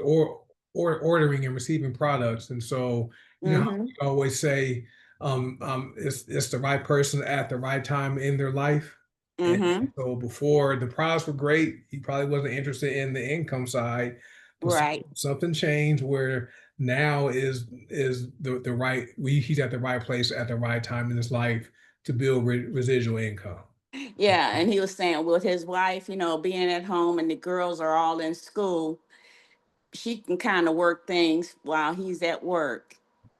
ordering and receiving products. And so, you know how Mm-hmm. you always say, it's the right person at the right time in their life. And Mm-hmm. so before the products were great, he probably wasn't interested in the income side, but Right. something changed where now is the right he's at the right place at the right time in his life to build residual income. Yeah, and he was saying with his wife, being at home and the girls are all in school, she can kind of work things while he's at work,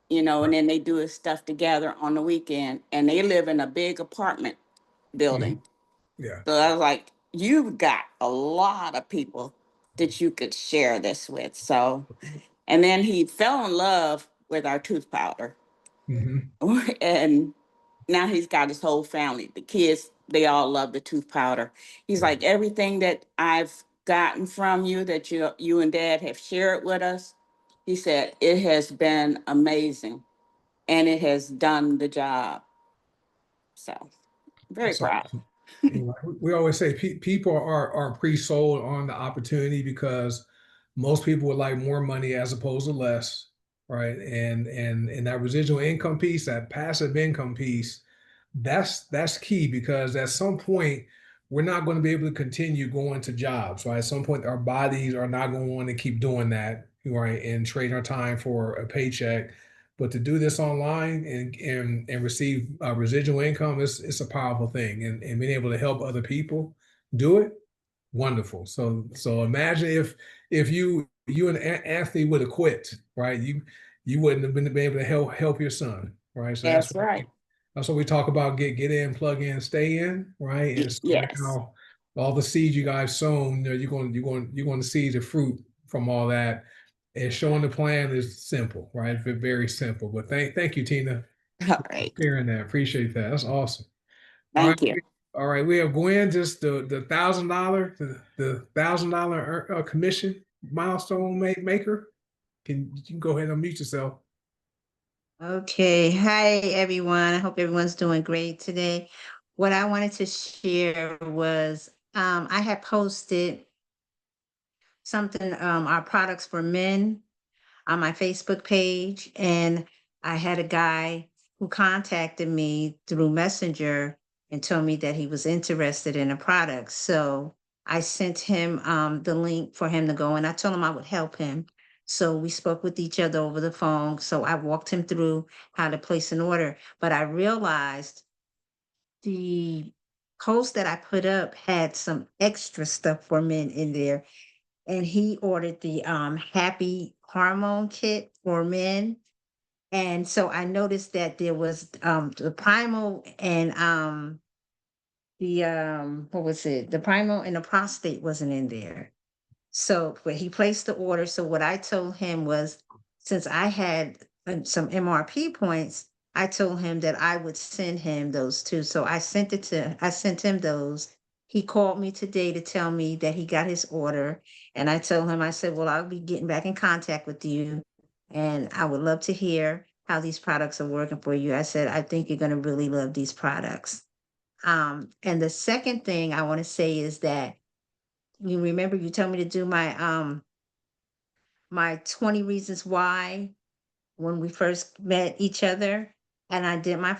and then they do his stuff together on the weekend. And they live in a big apartment Mhm. building. Yeah. So I was like, you've got a lot of people that you could share this with. So, and then he fell in love with our tooth powder. Mhm. And now he's got his whole family. The kids, they all love the tooth powder. He's Yeah. like, everything that I've gotten from you, that you and Dad have shared with us, he said, it has been amazing and it has done the job. So very So proud. we always say people are pre-sold on the opportunity because most people would like more money as opposed to less, right? And that residual income piece, that passive income piece, that's key because at some point we're not going to be able to continue going to jobs, right? At some point our bodies are not going to want to keep doing that, right? And trade our time for a paycheck. But to do this online and receive residual income, it's a powerful thing. And being able to help other people do it, wonderful. So imagine if you and Anthony would have quit, right? You wouldn't have been able to help your son, right? So That's right. that's what we talk about. Get in, plug in, stay in, right? And so Yes. now all the seeds you guys sown, you're going to see the fruit from all that. And showing the plan is simple, right? Very simple. But thank you, Tina, All for right. sharing that. Appreciate that. That's awesome. All right. Thank you. All right. We have Gwen, just the $1,000 commission milestone maker. You can go ahead and unmute yourself. Okay, hi everyone. I hope everyone's doing great today. What I wanted to share was I had posted something, our products for men on my Facebook page, and I had a guy who contacted me through Messenger and told me that he was interested in a product. So I sent him the link for him to go, and I told him I would help him. So we spoke with each other over the phone. So I walked him through how to place an order, but I realized the post that I put up had some extra stuff for men in there, and he ordered the happy hormone kit for men. And so I noticed that there was the primal and what was it? The Primo and the prostate wasn't in there. So, but he placed the order. So what I told him was, since I had some MRP points, I told him that I would send him those two. So I sent him those. He called me today to tell me that he got his order. And I told him, I said, well, I'll be getting back in contact with you. And I would love to hear how these products are working for you. I said, I think you're going to really love these products. And the second thing I want to say is that you remember you told me to do my 20 reasons why when we first met each other. And I did my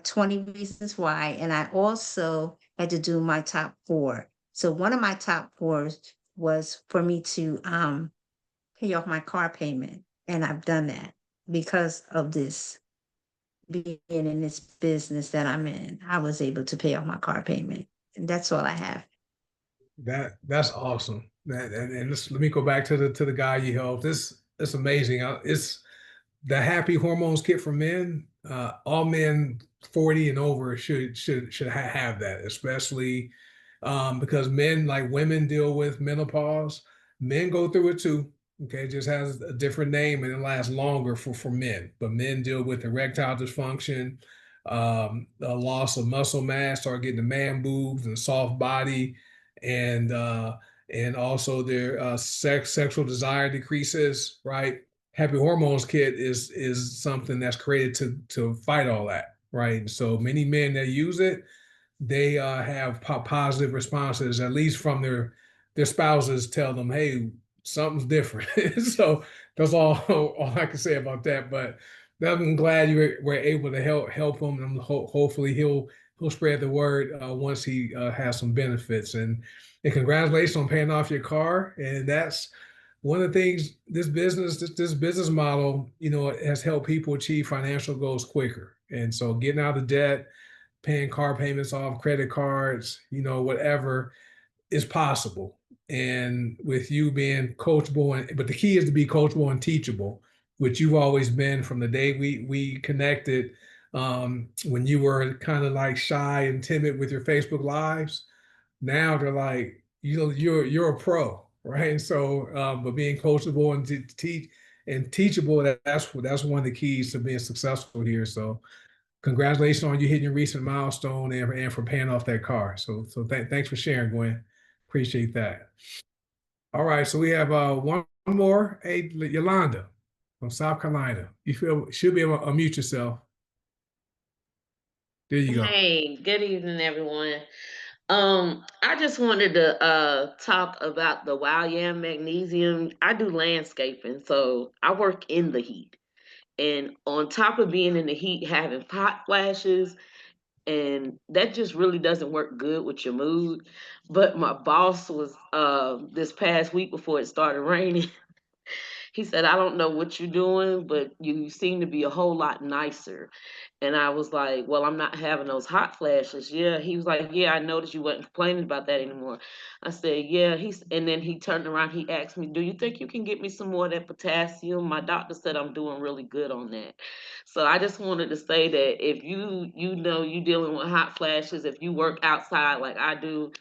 20 reasons why. And I also had to do my top 4. So one of my top 4s was for me to pay off my car payment. And I've done that because of this being in this business that I'm in. I was able to pay off my car payment. And that's all I have. That's awesome. And let me go back to the guy you helped. It's amazing. It's the happy hormones kit for men. All men 40 and over should have that, especially because men, like women, deal with menopause. Men go through it too. Okay, it just has a different name and it lasts longer for men. But men deal with erectile dysfunction, a loss of muscle mass, start getting the man boobs and soft body, and also their sexual desire decreases. Right, Happy Hormones Kit is something that's created to fight all that. Right, so many men that use it, they have positive responses, at least from their spouses tell them, hey, something's different. So that's all I can say about that. But I'm glad you were able to help him, and hopefully he'll spread the word once he has some benefits. And congratulations on paying off your car. And that's one of the things this business model, has helped people achieve financial goals quicker. And so getting out of debt, paying car payments off, credit cards, whatever is possible. And with you being coachable, but the key is to be coachable and teachable, which you've always been from the day we connected. When you were kind of like shy and timid with your Facebook lives, now they're like, you're a pro, right? And so, but being coachable and to teach and teachable, that's one of the keys to being successful here. So congratulations on you hitting your recent milestone and for paying off that car. So thanks for sharing, Gwen. Appreciate that. All right, so we have one more. Hey, Yolanda from South Carolina. Should be able to unmute yourself. There you go. Hey, good evening, everyone. I just wanted to talk about the Wild Yam Magnesium. I do landscaping, so I work in the heat. And on top of being in the heat, having hot flashes, and that just really doesn't work good with your mood. But my boss was this past week before it started raining. He said, I don't know what you're doing, but you seem to be a whole lot nicer. And I was like, well, I'm not having those hot flashes. Yeah. He was like, yeah, I noticed you wasn't complaining about that anymore. I said, yeah. And then he turned around, he asked me, do you think you can get me some more of that potassium? My doctor said I'm doing really good on that. So I just wanted to say that if you dealing with hot flashes, if you work outside like I do,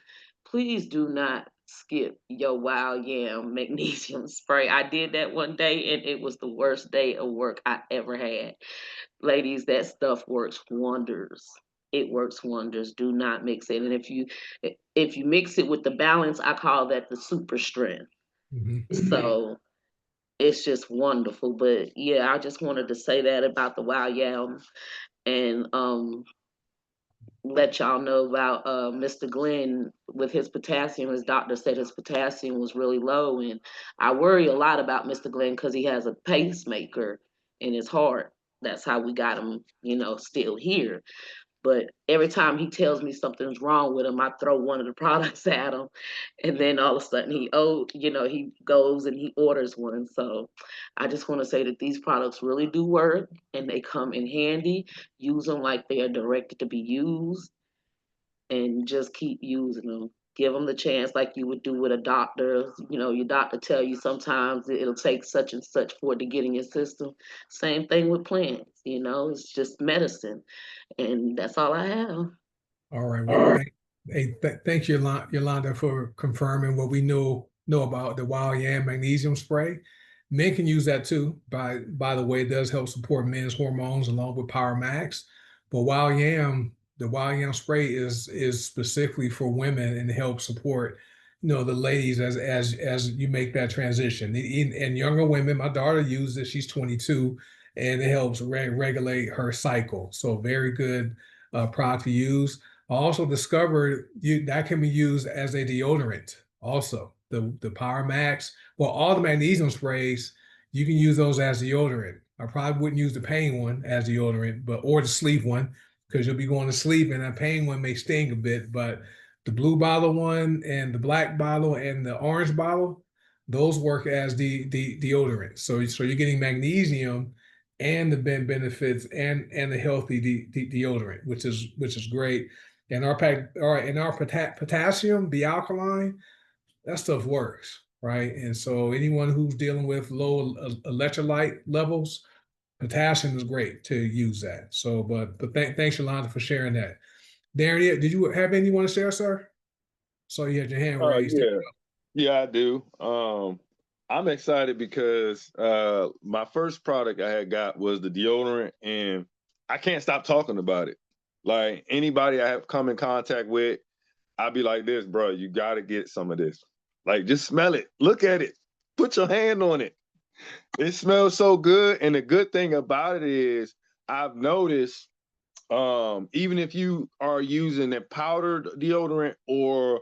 please do not skip your Wild Yam magnesium spray. I did that one day and it was the worst day of work I ever had. Ladies, that stuff works wonders. It works wonders. Do not mix it. And if you mix it with the balance, I call that the super strength. Mm-hmm. So it's just wonderful. But yeah, I just wanted to say that about the Wild Yam. And let y'all know about Mr. Glenn with his potassium. His doctor said his potassium was really low, and I worry a lot about Mr. Glenn because he has a pacemaker in his heart. That's how we got him, still here. But every time he tells me something's wrong with him, I throw one of the products at him, and then all of a sudden he goes and he orders one. So I just want to say that these products really do work, and they come in handy. Use them like they are directed to be used, and just keep using them. Give them the chance like you would do with a doctor. Your doctor tell you sometimes it'll take such and such for it to get in your system. Same thing with plants. It's just medicine. And that's all I have. All right. Well, Hey, thanks, Yolanda, for confirming what we know about the wild yam magnesium spray. Men can use that too. By the way, it does help support men's hormones along with Power Max. But the wild yam spray is specifically for women and helps support, the ladies as you make that transition. And younger women, my daughter uses it. She's 22, and it helps regulate her cycle. So very good product to use. I also discovered that can be used as a deodorant. Also, the Power Max, well, all the magnesium sprays, you can use those as deodorant. I probably wouldn't use the pain one as deodorant, or the sleep one, because you'll be going to sleep, and that pain one may sting a bit. But the blue bottle one and the black bottle and the orange bottle, those work as the deodorant. So you're getting magnesium and the benefits and the healthy deodorant, which is great. And our potassium, the alkaline, that stuff works, right? And so anyone who's dealing with low electrolyte levels, potassium is great to use that. So, thanks, Yolanda, for sharing that. Darren, did you have anything you want to share, sir? So you had your hand raised. Yeah. Yeah, I do. I'm excited because my first product I had got was the deodorant, and I can't stop talking about it. Like anybody I have come in contact with, I'd be like this, bro, you got to get some of this. Like just smell it, look at it, put your hand on it. It smells so good. And the good thing about it is I've noticed even if you are using a powdered deodorant or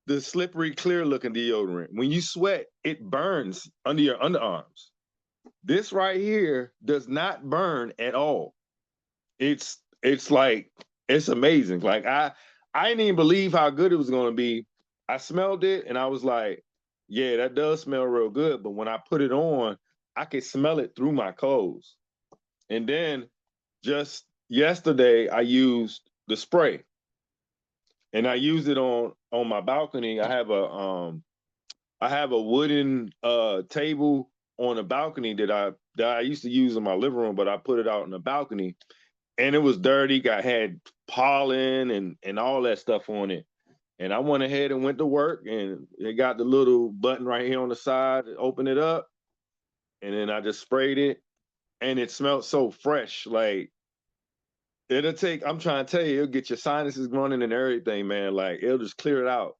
the slippery, clear looking deodorant, when you sweat, it burns under your underarms. This right here does not burn at all. It's like it's amazing. Like I didn't even believe how good it was going to be. I smelled it and I was like, yeah, that does smell real good. But when I put it on, I could smell it through my clothes. And then just yesterday, I used the spray, and I used it on my balcony. I have a wooden table on a balcony that I used to use in my living room, but I put it out on the balcony, and it was dirty. I had pollen and all that stuff on it. And I went ahead and went to work, and it got the little button right here on the side, open it up, and then I just sprayed it, and it smelled so fresh. Like I'm trying to tell you, it'll get your sinuses running and everything, man. Like it'll just clear it out.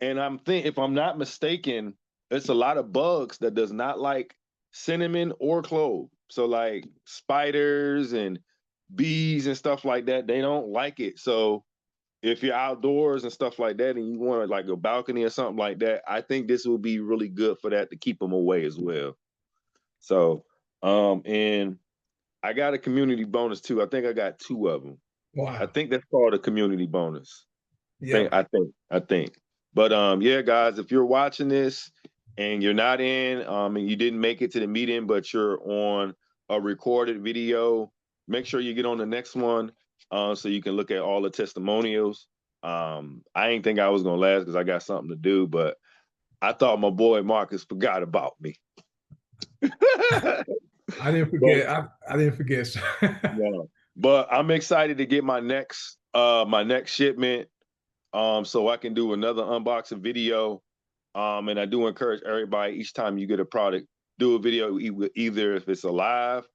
And if I'm not mistaken, it's a lot of bugs that does not like cinnamon or clove. So like spiders and bees and stuff like that, they don't like it. So if you're outdoors and stuff like that and you want like a balcony or something like that, I think this will be really good for that to keep them away as well. So, and I got a community bonus too. I think I got 2 of them. Wow. I think that's called a community bonus. Yeah. I think. But yeah, guys, if you're watching this and you're not in, and you didn't make it to the meeting, but you're on a recorded video, make sure you get on the next one, so you can look at all the testimonials. I ain't think I was gonna last because I got something to do, but I thought my boy Marcus forgot about me. I didn't forget. I didn't forget. Yeah. But I'm excited to get my next shipment, so I can do another unboxing video. And I do encourage everybody, each time you get a product, do a video, either if it's a live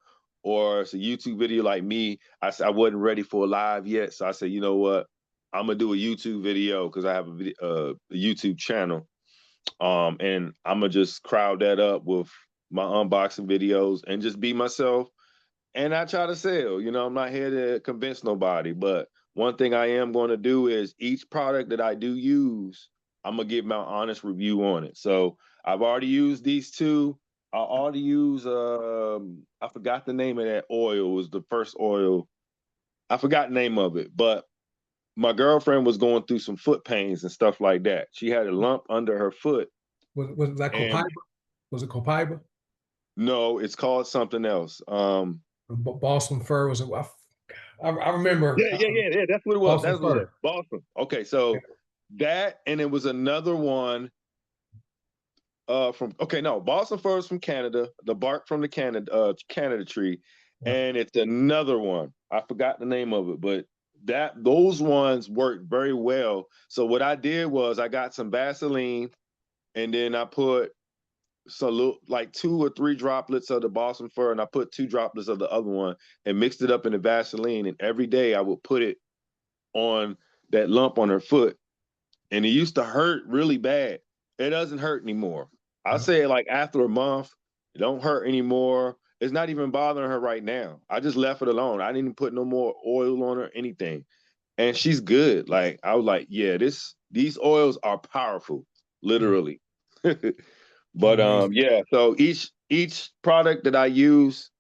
or it's a YouTube video like me. I wasn't ready for a live yet, so I said, you know what, I'm gonna do a YouTube video because I have a YouTube channel, and I'm gonna just crowd that up with my unboxing videos and just be myself. And I try to sell. I'm not here to convince nobody, but one thing I am going to do is each product that I do use, I'm gonna give my honest review on it. So I've already used these 2. I already use I forgot the name of that oil. It was the first oil. I forgot the name of it, but my girlfriend was going through some foot pains and stuff like that. She had a lump under her foot. Was it like Copaiba? Was it Copaiba? No, it's called something else. Boston fur was I remember. Yeah. That's what it was. Boston fur. Boston. Okay, so that, and it was another one Boston fir is from Canada, the bark from the Canada tree, and it's another one. I forgot the name of it, but those ones worked very well. So what I did was I got some Vaseline, and then I put some like 2 or 3 droplets of the balsam fir, and I put 2 droplets of the other one and mixed it up in the Vaseline. And every day I would put it on that lump on her foot, and it used to hurt really bad. It doesn't hurt anymore. I'll say like after a month, it don't hurt anymore. It's not even bothering her right now. I just left it alone. I didn't put no more oil on her, anything. And she's good. Like I was like, yeah, these oils are powerful, literally. But yeah, so each product that I use,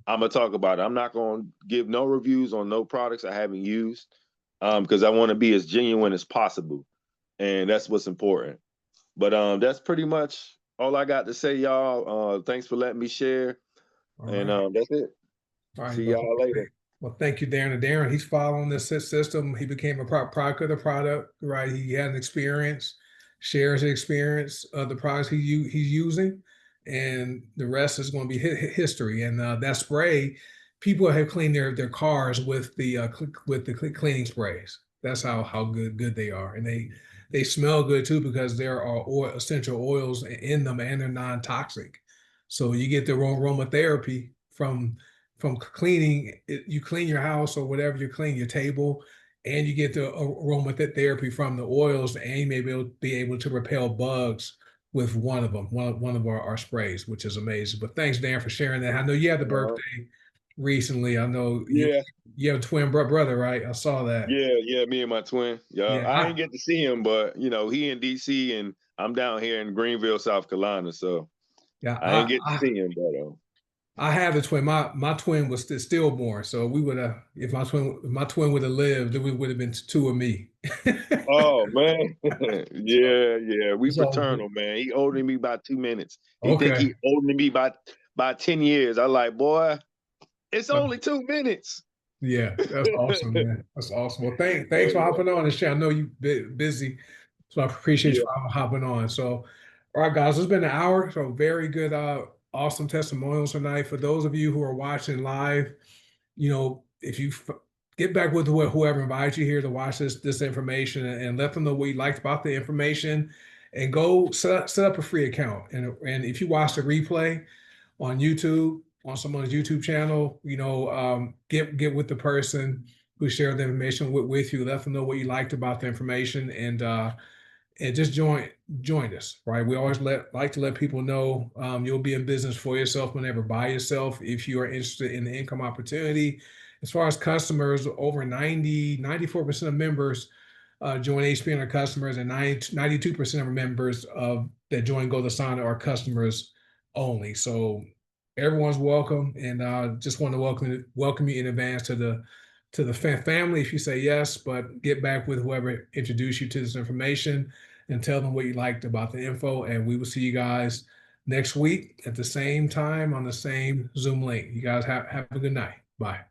I'm gonna talk about it. I'm not gonna give no reviews on no products I haven't used, because I want to be as genuine as possible, and that's what's important. But that's pretty much all I got to say, y'all. Thanks for letting me share, and that's it. All right. See y'all later. Well, thank you, Darren. Darren, he's following this system. He became a product of the product, right? He had an experience, shares the experience of the products he's using, and the rest is going to be history. And that spray, people have cleaned their cars with the cleaning sprays. That's how good they are, and they smell good too because there are essential oils in them, and they're non-toxic. So you get the aromatherapy from cleaning it. You clean your house or whatever, you clean your table, and you get the aromatherapy from the oils, and you may be able to repel bugs with one of them, one of our sprays, which is amazing. But thanks, Dan, for sharing that. I know you had the birthday recently. I know you have a twin brother, right? I saw that. Yeah, me and my twin. Yeah, I didn't get to see him, but he in DC and I'm down here in Greenville, South Carolina. So yeah, I didn't get to see him, but I have a twin. My twin was stillborn, so we would have, if my twin would have lived, then we would have been 2 of me. oh man, yeah, we It's all paternal, man. He older than me by 2 minutes. He think okay. he older than me by 10 years. I like, boy, it's only 2 minutes. Yeah, that's awesome, man. That's awesome. Well, thanks for hopping on and share. I know you busy, so I appreciate you hopping on. So, all right, guys, it's been an hour. So very good, awesome testimonials tonight. For those of you who are watching live, if you get back with whoever invited you here to watch this information, and let them know what you liked about the information, and go set up a free account. And if you watch the replay on YouTube, on someone's YouTube channel, get with the person who shared the information with you. Let them know what you liked about the information, and just join us, right? We always like to let people know you'll be in business for yourself, whenever by yourself, if you are interested in the income opportunity. As far as customers, over 94% of members join HPN are customers, and 92% of members that join goDesana are customers only. So everyone's welcome, and just want to welcome you in advance to the family if you say yes, but get back with whoever introduced you to this information and tell them what you liked about the info. And we will see you guys next week at the same time on the same Zoom link. You guys have a good night. Bye.